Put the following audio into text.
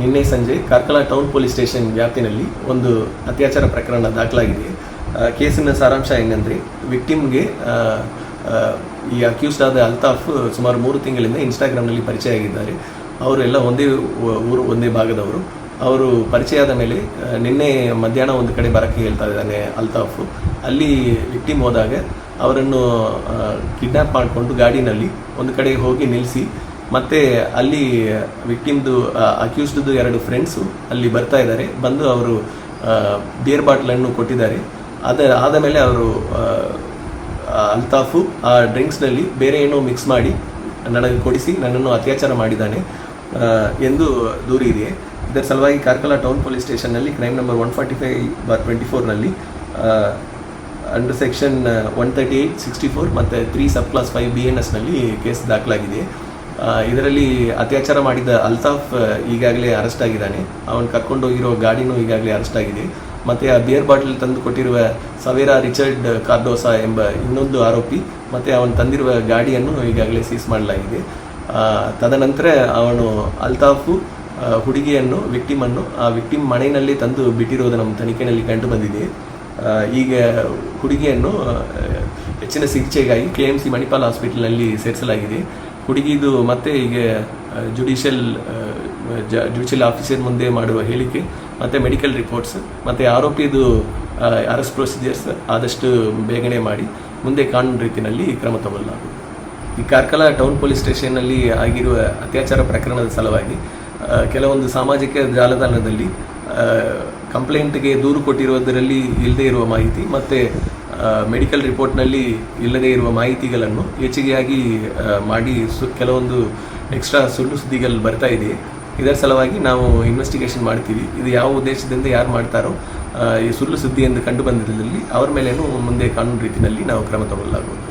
ನಿನ್ನೆ ಸಂಜೆ Karkala town police station ವ್ಯಾಪ್ತಿನಲ್ಲಿ ಒಂದು ಅತ್ಯಾಚಾರ ಪ್ರಕರಣ ದಾಖಲಾಗಿದೆ. ಕೇಸಿನ ಸಾರಾಂಶ ಏನಂದರೆ, ವಿಕ್ಟಿಮ್ಗೆ ಈ ಅಕ್ಯೂಸ್ಡ್ ಆದ ಅಲ್ತಾಫ್ ಸುಮಾರು 3 ತಿಂಗಳಿಂದ ಇನ್ಸ್ಟಾಗ್ರಾಮ್ನಲ್ಲಿ ಪರಿಚಯ ಆಗಿದ್ದಾರೆ. ಅವರೆಲ್ಲ ಒಂದೇ ಊರು, ಒಂದೇ ಭಾಗದವರು. ಅವರು ಪರಿಚಯ ಆದ ಮೇಲೆ ನಿನ್ನೆ ಮಧ್ಯಾಹ್ನ ಒಂದು ಕಡೆ ಬರೋಕ್ಕೆ ಹೇಳ್ತಾ ಇದ್ದಾನೆ ಅಲ್ತಾಫ್. ಅಲ್ಲಿ ವಿಕ್ಟಿಮ್ ಹೋದಾಗ ಅವರನ್ನು ಕಿಡ್ನ್ಯಾಪ್ ಮಾಡಿಕೊಂಡು ಗಾಡಿನಲ್ಲಿ ಒಂದು ಕಡೆ ಹೋಗಿ ನಿಲ್ಲಿಸಿ, ಮತ್ತೆ ಅಲ್ಲಿ ವಿಕ್ಟಿಮ್ದು ಅಕ್ಯೂಸ್ಡ್ದು 2 ಫ್ರೆಂಡ್ಸು ಅಲ್ಲಿ ಬರ್ತಾ ಇದ್ದಾರೆ. ಬಂದು ಅವರು ಬಿಯರ್ ಬಾಟ್ಲನ್ನು ಕೊಟ್ಟಿದ್ದಾರೆ. ಆದ ಮೇಲೆ ಅವರು ಅಲ್ತಾಫು ಆ ಡ್ರಿಂಕ್ಸ್ನಲ್ಲಿ ಬೇರೆ ಏನೋ ಮಿಕ್ಸ್ ಮಾಡಿ ನನಗೆ ಕೊಡಿಸಿ ನನ್ನನ್ನು ಅತ್ಯಾಚಾರ ಮಾಡಿದ್ದಾನೆ ಎಂದು ದೂರಿದೆ. ಇದರ ಸಲುವಾಗಿ ಕಾರ್ಕಳ ಟೌನ್ ಪೊಲೀಸ್ ಸ್ಟೇಷನ್ನಲ್ಲಿ ಕ್ರೈಮ್ ನಂಬರ್ 145/24ನಲ್ಲಿ ಅಂಡರ್ ಸೆಕ್ಷನ್ 138/64 ಮತ್ತು 3 ಸಬ್ ಕ್ಲಾಸ್ 5 BNSನಲ್ಲಿ ಕೇಸ್ ದಾಖಲಾಗಿದೆ. ಇದರಲ್ಲಿ ಅತ್ಯಾಚಾರ ಮಾಡಿದ ಅಲ್ತಾಫ್ ಈಗಾಗಲೇ ಅರೆಸ್ಟ್ ಆಗಿದ್ದಾನೆ. ಅವನು ಕರ್ಕೊಂಡೋಗಿರೋ ಗಾಡಿನೂ ಈಗಾಗಲೇ ಅರೆಸ್ಟ್ ಆಗಿದೆ. ಮತ್ತು ಆ ಬಿಯರ್ ಬಾಟಲ್ ತಂದು ಕೊಟ್ಟಿರುವ ಸವೇರಾ ರಿಚರ್ಡ್ ಕಾರ್ಡೋಸಾ ಎಂಬ ಇನ್ನೊಂದು ಆರೋಪಿ ಮತ್ತು ಅವನು ತಂದಿರುವ ಗಾಡಿಯನ್ನು ಈಗಾಗಲೇ ಸೀಸ್ ಮಾಡಲಾಗಿದೆ. ತದನಂತರ ಅವನು ಅಲ್ತಾಫು ಹುಡುಗಿಯನ್ನು, ವಿಕ್ಟಿಮನ್ನು ಆ ವಿಕ್ಟಿಮ್ ಮನೆಯಲ್ಲಿ ತಂದು ಬಿಟ್ಟಿರೋದು ನಮ್ಮ ತನಿಖೆಯಲ್ಲಿ ಕಂಡು ಬಂದಿದೆ. ಈಗ ಹುಡುಗಿಯನ್ನು ಹೆಚ್ಚಿನ ಚಿಕಿತ್ಸೆಗಾಗಿ KMC ಮಣಿಪಾಲ್ ಹಾಸ್ಪಿಟಲ್ನಲ್ಲಿ ಸೇರಿಸಲಾಗಿದೆ. ಹುಡುಗಿದು ಮತ್ತೆ ಈಗ ಜುಡಿಷಿಯಲ್ ಆಫೀಸರ್ ಮುಂದೆ ಮಾಡುವ ಹೇಳಿಕೆ ಮತ್ತು ಮೆಡಿಕಲ್ ರಿಪೋರ್ಟ್ಸ್ ಮತ್ತು ಆರೋಪಿದು ಅರೆಸ್ಟ್ ಪ್ರೊಸೀಜರ್ಸ್ ಆದಷ್ಟು ಬೇಗನೆ ಮಾಡಿ ಮುಂದೆ ಕಾನೂನು ರೀತಿಯಲ್ಲಿ ಕ್ರಮ ತಗೊಳ್ಳಲಾಗುವುದು. ಈ ಕಾರ್ಕಳ ಟೌನ್ ಪೊಲೀಸ್ ಸ್ಟೇಷನ್ನಲ್ಲಿ ಆಗಿರುವ ಅತ್ಯಾಚಾರ ಪ್ರಕರಣದ ಸಲುವಾಗಿ ಕೆಲವೊಂದು ಸಾಮಾಜಿಕ ಜಾಲತಾಣದಲ್ಲಿ ಕಂಪ್ಲೇಂಟ್ಗೆ ದೂರು ಕೊಟ್ಟಿರುವುದರಲ್ಲಿ ಇಲ್ಲದೇ ಇರುವ ಮಾಹಿತಿ ಮತ್ತು ಮೆಡಿಕಲ್ ರಿಪೋರ್ಟ್ನಲ್ಲಿ ಇಲ್ಲದೇ ಇರುವ ಮಾಹಿತಿಗಳನ್ನು ಹೆಚ್ಚಿಗೆಯಾಗಿ ಮಾಡಿ ಕೆಲವೊಂದು ಎಕ್ಸ್ಟ್ರಾ ಸುಳ್ಳು ಸುದ್ದಿಗಳು ಬರ್ತಾ ಇದೆ. ಇದರ ಸಲುವಾಗಿ ನಾವು ಇನ್ವೆಸ್ಟಿಗೇಷನ್ ಮಾಡ್ತೀವಿ. ಇದು ಯಾವ ಉದ್ದೇಶದಿಂದ ಯಾರು ಮಾಡ್ತಾರೋ ಈ ಸುಳ್ಳು ಸುದ್ದಿ ಎಂದು ಕಂಡು ಬಂದಿದ್ದಲ್ಲಿ ಅವ್ರ ಮೇಲೇನೂ ಮುಂದೆ ಕಾನೂನು ರೀತಿಯಲ್ಲಿ ನಾವು ಕ್ರಮ ತಗೊಳ್ಳಲಾಗುವುದು.